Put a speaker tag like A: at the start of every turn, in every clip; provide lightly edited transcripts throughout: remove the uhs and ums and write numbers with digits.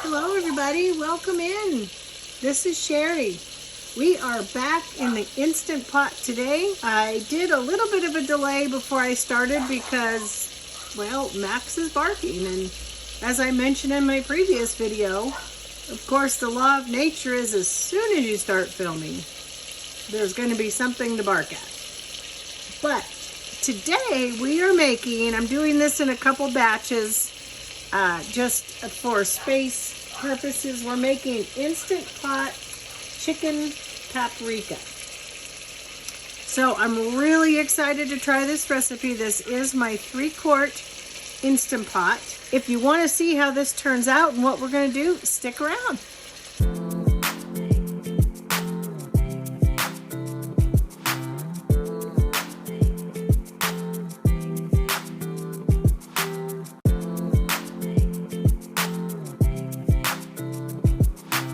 A: Hello everybody, welcome in. This is Shary. We are back in the Instant Pot today. I did a little bit of a delay before I started because, well, Max is barking, and as I mentioned in my previous video, of course the law of nature is as soon as you start filming, there's going to be something to bark at. But today we are making, I'm doing this in a couple batches, just for space purposes. We're making Instant Pot chicken paprika. So I'm really excited to try this recipe. This is my 3-quart Instant Pot. If you want to see how this turns out and what we're going to do, stick around.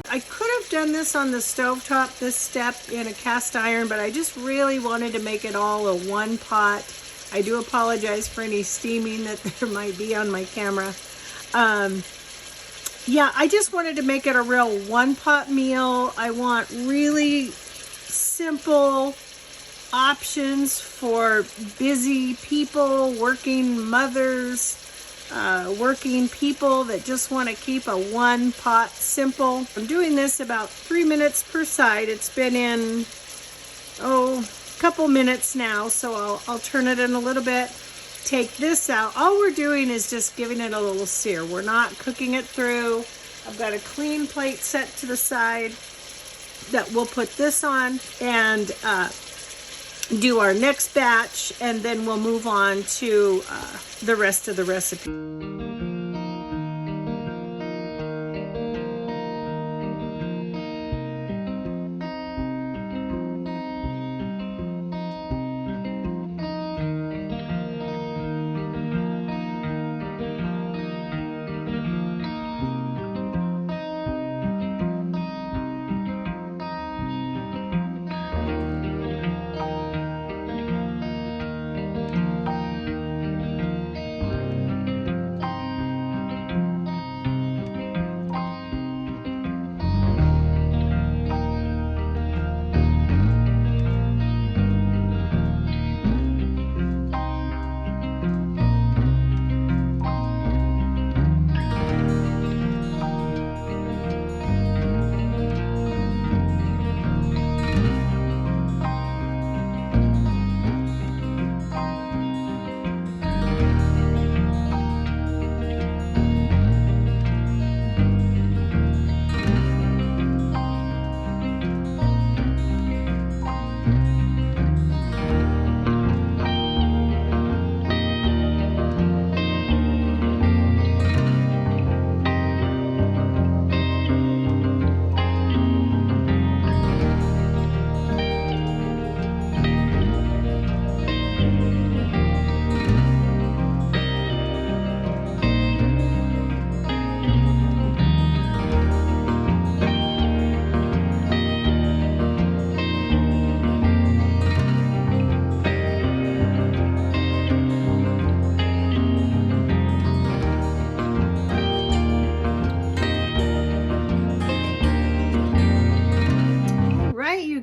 A: I could have done this on the stovetop, this step in a cast iron, but I just really wanted to make it all a one pot. I do apologize for any steaming that there might be on my camera. Yeah, I just wanted to make it a real one pot meal. I want really simple options for busy people, working mothers, working people that just want to keep a one pot simple. I'm doing this about 3 minutes per side. It's been in, a couple minutes now, so I'll turn it in a little bit. Take this out. All we're doing is just giving it a little sear. We're not cooking it through. I've got a clean plate set to the side that we'll put this on and do our next batch, and then we'll move on to the rest of the recipe.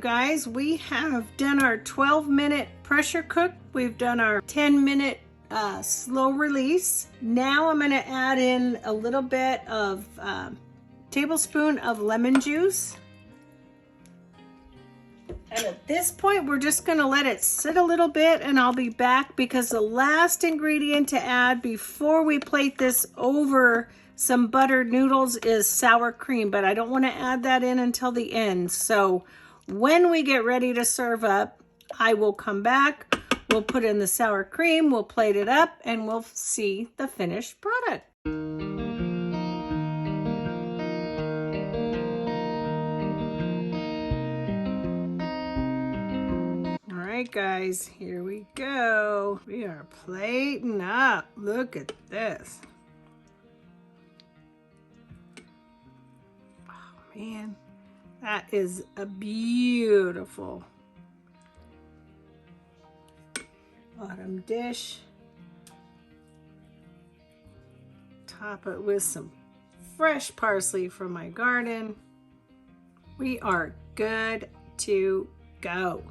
A: Guys, we have done our 12-minute pressure cook. We've done our 10-minute slow release. Now I'm going to add in a little bit of tablespoon of lemon juice. And at this point, we're just going to let it sit a little bit, and I'll be back because the last ingredient to add before we plate this over some buttered noodles is sour cream, but I don't want to add that in until the end. So when we get ready to serve up, I will come back, we'll put in the sour cream, we'll plate it up, and we'll see the finished product. All right, guys, here we go. We are plating up. Look at this. Oh, man. That is a beautiful bottom dish. Top it with some fresh parsley from my garden. We are good to go.